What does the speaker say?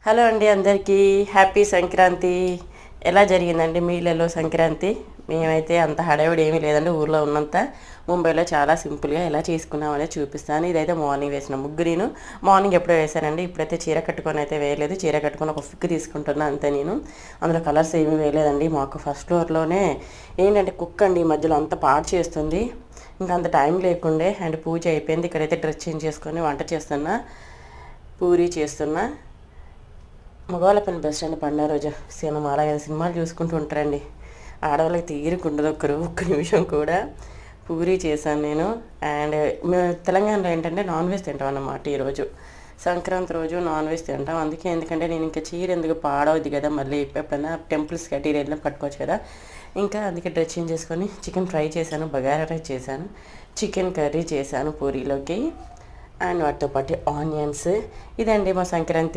Hello అండి, అందరికీ happy Sankranti. ఎలా జరిగిందండి మీ ఇళ్ళలో సంక్రాంతి? మేమైతే అంత హడావిడి ఏమీ లేదండి. ఊర్లో ఉన్నంత ముంబైలో చాలా సింపుల్గా ఎలా చేసుకున్నామనేది చూపిస్తాను. ఇదైతే మార్నింగ్ వేసిన ముగ్గు. నేను మార్నింగ్ ఎప్పుడో వేసానండి. ఇప్పుడైతే చీర కట్టుకొని అయితే వేయలేదు. చీర కట్టుకొని ఒక ఫిక్ తీసుకుంటున్నా అంతే. నేను అందులో కలర్స్ ఏమీ వేయలేదండి. మాకు ఫస్ట్ ఫ్లోర్లోనే ఏంటంటే కుక్ అండి, ఈ మధ్యలో అంతా పాడు చేస్తుంది. ఇంకా అంత టైం లేకుండే. అండ్ పూజ అయిపోయింది. ఇక్కడైతే డ్రెస్ చేంజ్ చేసుకొని వంట చేస్తున్నా, పూరి చేస్తున్నా. మగవాళ్ళ పని బెస్ట్ అండి. పండుగ రోజు సినిమా అలాగే సినిమాలు చూసుకుంటూ ఉంటారండి. ఆడవాళ్ళకి తీరికుండదు ఒక్క నిమిషం కూడా. పూరి చేశాను నేను. అండ్ మేము తెలంగాణలో ఏంటంటే నాన్ వెజ్ తింటాం అన్నమాట. ఈరోజు సంక్రాంతి రోజు నాన్ వెజ్ తింటాం. అందుకే ఎందుకంటే నేను ఇంకా చీర ఎందుకు పాడవుద్ది కదా, మళ్ళీ ఎప్పుడైనా టెంపుల్స్కి అటు వెళ్ళినా కట్టుకోవచ్చు కదా. ఇంకా అందుకే డ్రెస్ చేంజ్ చేసుకొని చికెన్ ఫ్రై చేశాను, బగారా రైస్ చేశాను, చికెన్ కర్రీ చేశాను పూరీలోకి. అండ్ వాటితో పాటు ఆనియన్స్. ఇదండి మా సంక్రాంతి.